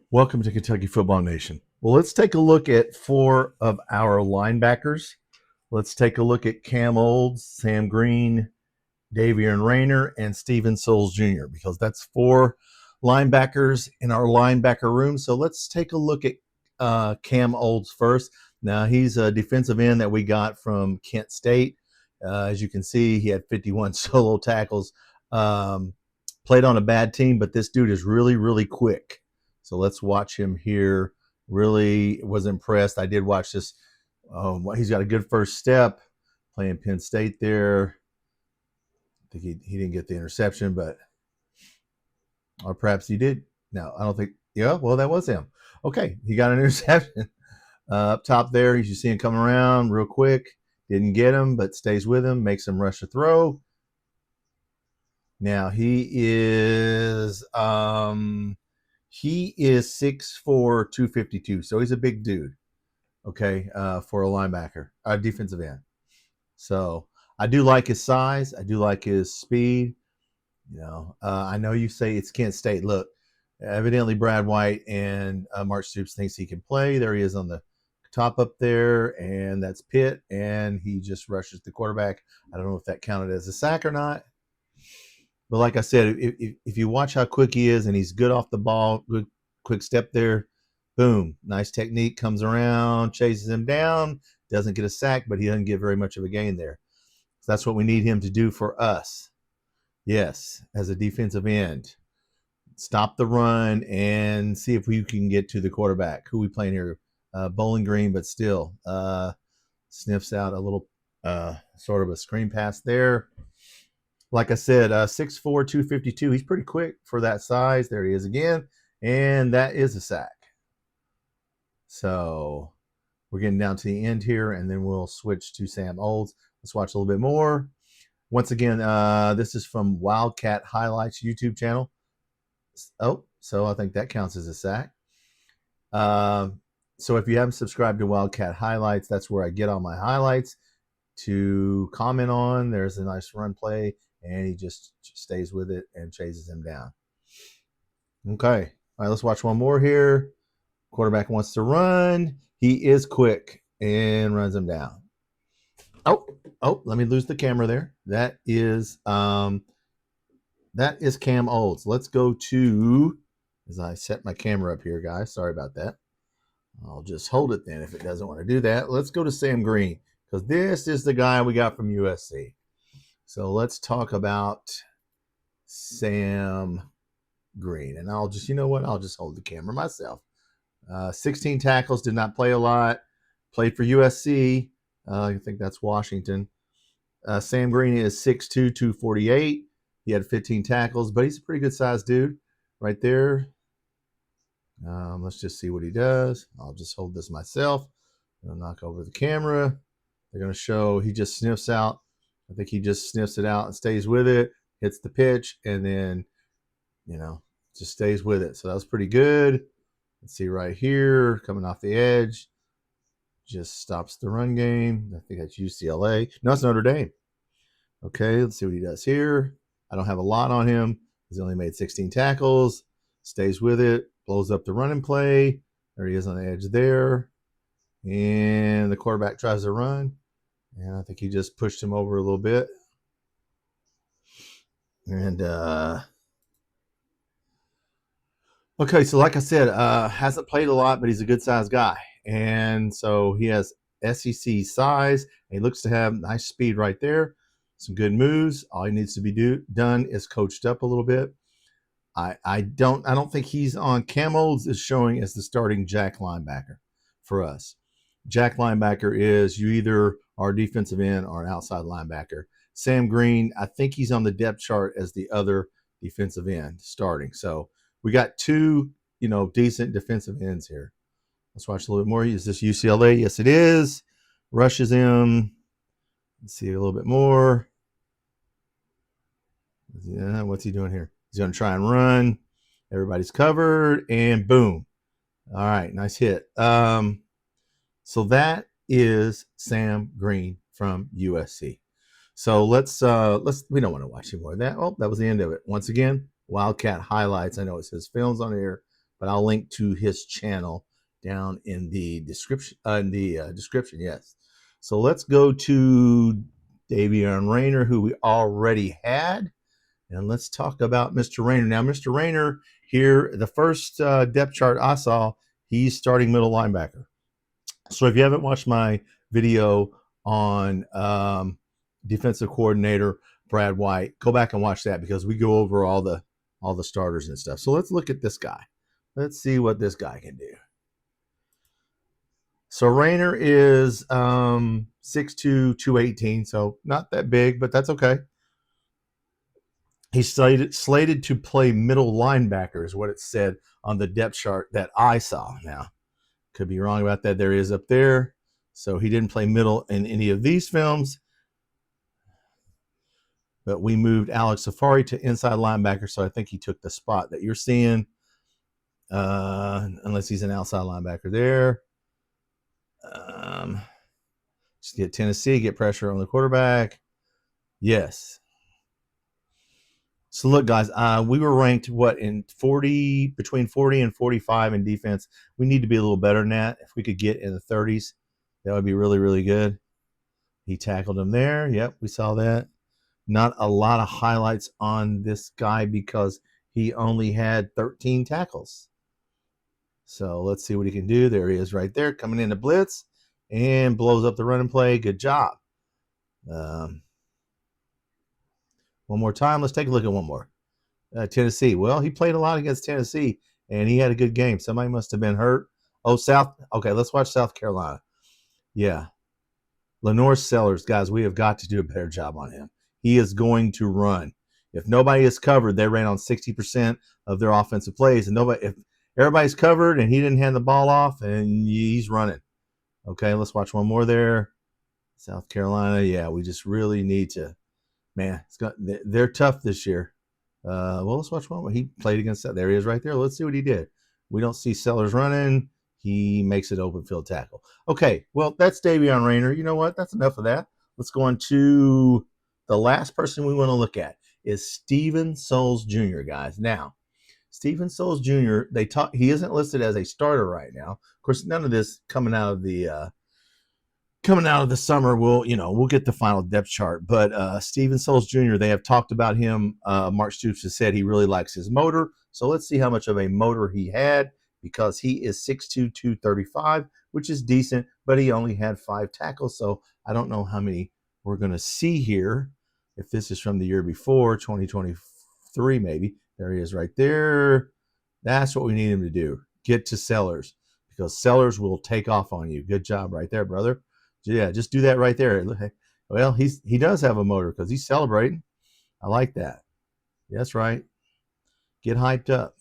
Welcome to Kentucky Football Nation. Well, let's take a look at four of our linebackers. Let's take a look at Cam Olds, Sam Greene, Davon Rayner, and Steven SOLES Jr. because that's four linebackers in our linebacker room. So let's take a look at Cam Olds first. Now, he's a defensive end that we got from Kent State. As you can see, he had 51 solo tackles. Played on a bad team, but this dude is really, really quick. So let's watch him here. Really was impressed. I did watch this. He's got a good first step playing Penn State there. I think he didn't get the interception, or perhaps he did. No, I don't think. Yeah, well, that was him. Okay, he got an interception. Up top there, you see him coming around real quick. Didn't get him, but stays with him, makes him rush a throw. Now he is 6'4", 252, so he's a big dude. Okay, for a linebacker, a defensive end. So I do like his size. I do like his speed. I know you say it's Kent State. Look, evidently Brad White and Mark Stoops thinks he can play. There he is on the top up there, and that's Pitt, and he just rushes the quarterback. I don't know if that counted as a sack or not. But like I said, if you watch how quick he is and he's good off the ball, good quick step there, boom, nice technique, comes around, chases him down, doesn't get a sack, but he doesn't get very much of a gain there. So that's what we need him to do for us. Yes, as a defensive end. Stop the run and see if we can get to the quarterback. Who we playing here? Bowling Green, but still sniffs out a little sort of a screen pass there. Like I said, 6'4", 252. He's pretty quick for that size. There he is again. And that is a sack. So we're getting down to the end here, and then we'll switch to Sam Olds. Let's watch a little bit more. Once again, this is from Wildcat Highlights YouTube channel. Oh, so I think that counts as a sack. So if you haven't subscribed to Wildcat Highlights, that's where I get all my highlights to comment on. There's a nice run play, and he just stays with it and chases him down. Okay. All right, let's watch one more here. Quarterback wants to run. He is quick and runs him down. Oh, let me lose the camera there. That is Cam Olds. Let's go to, as I set my camera up here, guys. Sorry about that. I'll just hold it then if it doesn't want to do that. Let's go to Sam Greene, because this is the guy we got from USC. So let's talk about Sam Greene. And I'll just, I'll just hold the camera myself. 16 tackles, did not play a lot. Played for USC. I think that's Washington. Sam Greene is 6'2", 248. He had 15 tackles, but he's a pretty good sized dude right there. Let's just see what he does. I'll just hold this myself. I'll knock over the camera. They're going to show he just sniffs out. I think he just sniffs it out and stays with it, hits the pitch, and then, just stays with it. So that was pretty good. Let's see right here, coming off the edge. Just stops the run game. I think that's UCLA. No, it's Notre Dame. Okay, let's see what he does here. I don't have a lot on him. He's only made 16 tackles. Stays with it. Blows up the running play. There he is on the edge there. And the quarterback tries to run. And I think he just pushed him over a little bit. And, okay, so like I said, hasn't played a lot, but he's a good-sized guy. And so he has SEC size. He looks to have nice speed right there. Some good moves. All he needs to be done is coached up a little bit. I don't think he's on. Cam Olds is showing as the starting jack linebacker for us. Jack linebacker is you either are a defensive end or an outside linebacker. Sam Greene, I think he's on the depth chart as the other defensive end starting. So we got two, decent defensive ends here. Let's watch a little bit more. Is this UCLA? Yes, it is. Rushes him. Let's see a little bit more. Yeah, what's he doing here? He's going to try and run. Everybody's covered, and boom. All right, nice hit. So that is Sam Greene from USC. So let's we don't want to watch any more of that. Oh, that was the end of it. Once again, Wildcat Highlights. I know it says films on here. but I'll link to his channel down in the description. Description, yes. So let's go to Davon Rayner, who we already had, and let's talk about Mr. Rayner. Now, Mr. Rayner here, the first depth chart I saw, he's starting middle linebacker. So if you haven't watched my video on defensive coordinator Brad White, go back and watch that because we go over all the starters and stuff. So let's look at this guy. Let's see what this guy can do. So Rayner is 6'2", 218, so not that big, but that's okay. He's slated to play middle linebacker is what it said on the depth chart that I saw. Now, could be wrong about that. There he is up there. So he didn't play middle in any of these films. But we moved Alex Safari to inside linebacker, so I think he took the spot that you're seeing, unless he's an outside linebacker there. Just get Tennessee, get pressure on the quarterback. Yes. So look, guys, we were ranked in between 40 and 45 in defense. We need to be a little better than that. If we could get in the 30s, that would be really, really good. He tackled him there. Yep, we saw that. Not a lot of highlights on this guy because he only had 13 tackles. So let's see what he can do. There he is right there, coming in to blitz and blows up the running play. Good job. One more time. Let's take a look at one more. Tennessee. Well, he played a lot against Tennessee, and he had a good game. Somebody must have been hurt. Oh, Okay, let's watch South Carolina. Yeah. Lenore Sellers, guys, we have got to do a better job on him. He is going to run. If nobody is covered, they ran on 60% of their offensive plays. And if everybody's covered and he didn't hand the ball off, and he's running. Okay, let's watch one more there. South Carolina, yeah, we just really need to. Man, they're tough this year. Well, let's watch one more. He played against that. There he is right there. Let's see what he did. We don't see Sellers running. He makes it open field tackle. Okay, well, that's Davon Rayner. You know what? That's enough of that. Let's go on to the last person we want to look at is Steven SOLES Jr., guys. Now, Steven SOLES Jr., he isn't listed as a starter right now. Of course, none of this coming out of the summer, we'll get the final depth chart. But Steven SOLES Jr., they have talked about him. Mark Stoops has said he really likes his motor. So let's see how much of a motor he had, because he is 6'2", 235, which is decent, but he only had 5 tackles. So I don't know how many we're going to see here. If this is from the year before, 2023 maybe. There he is right there. That's what we need him to do. Get to Sellers, because Sellers will take off on you. Good job right there, brother. Yeah, just do that right there. Well, he does have a motor because he's celebrating. I like that. That's right. Get hyped up.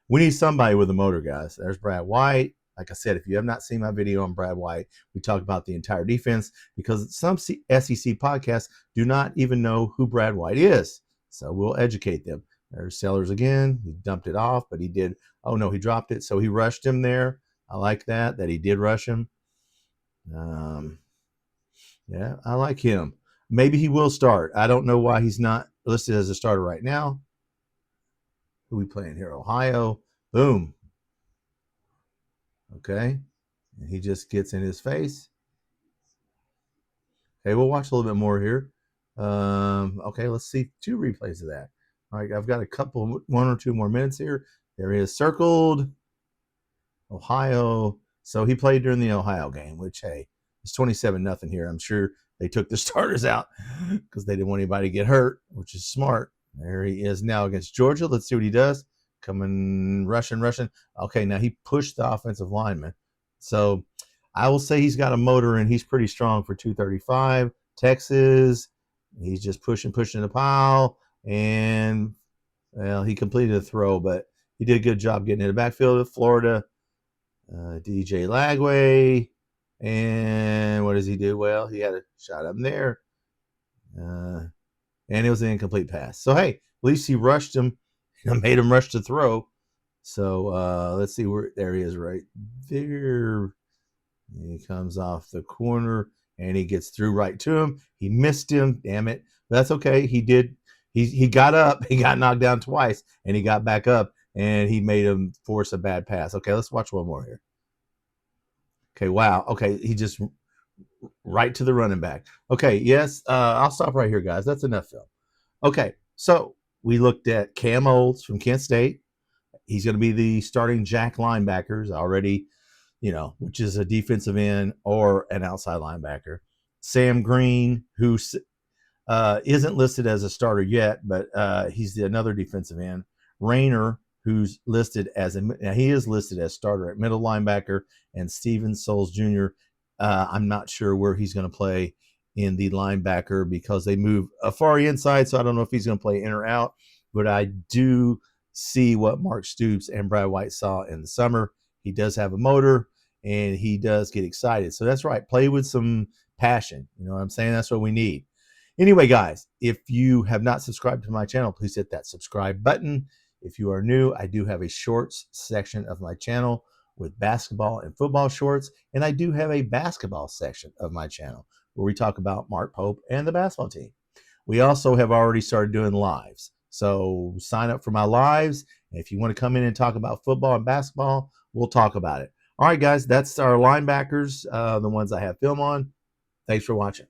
We need somebody with a motor, guys. There's Brad White. Like I said, if you have not seen my video on Brad White, we talk about the entire defense, because some SEC podcasts do not even know who Brad White is. So we'll educate them. There's Sellers again. He dumped it off, but he did. Oh, no, he dropped it. So he rushed him there. I like that he did rush him. Yeah, I like him. Maybe he will start. I don't know why he's not listed as a starter right now. Who we playing here? Ohio. Boom. Okay. And he just gets in his face. Okay, we'll watch a little bit more here. Okay, let's see 2 replays of that. All right, I've got 1 or 2 more minutes here. There he is, circled. Ohio. So he played during the Ohio game, which, hey, it's 27-0 here. I'm sure they took the starters out because they didn't want anybody to get hurt, which is smart. There he is now against Georgia. Let's see what he does. Coming, rushing. Okay, now he pushed the offensive lineman. So I will say he's got a motor, and he's pretty strong for 235. Texas, he's just pushing the pile. And, well, he completed a throw, but he did a good job getting in the backfield of Florida. DJ Lagway. And what does he do? Well, he had a shot up there. And it was an incomplete pass. So, hey, at least he rushed him and made him rush to throw. So, let's see where. There he is right there. He comes off the corner, and he gets through right to him. He missed him. Damn it. But that's okay. He did. He got up. He got knocked down twice, and he got back up, and he made him force a bad pass. Okay, let's watch one more here. Okay, wow. Okay, he just right to the running back. Okay, yes, I'll stop right here, guys. That's enough film. Okay, so we looked at Cam Olds from Kent State. He's going to be the starting jack linebackers already, which is a defensive end or an outside linebacker. Sam Greene, who isn't listed as a starter yet, but he's another defensive end. Rayner, who's listed as he is listed as starter at middle linebacker, and Steven SOLES Jr. I'm not sure where he's going to play in the linebacker because they move far inside, so I don't know if he's going to play in or out. But I do see what Mark Stoops and Brad White saw in the summer. He does have a motor, and he does get excited. So that's right. Play with some passion. You know what I'm saying? That's what we need. Anyway, guys, if you have not subscribed to my channel, please hit that subscribe button. If you are new, I do have a shorts section of my channel with basketball and football shorts, and I do have a basketball section of my channel where we talk about Mark Pope and the basketball team. We also have already started doing lives, so sign up for my lives. And if you want to come in and talk about football and basketball, we'll talk about it. All right, guys, that's our linebackers, the ones I have film on. Thanks for watching.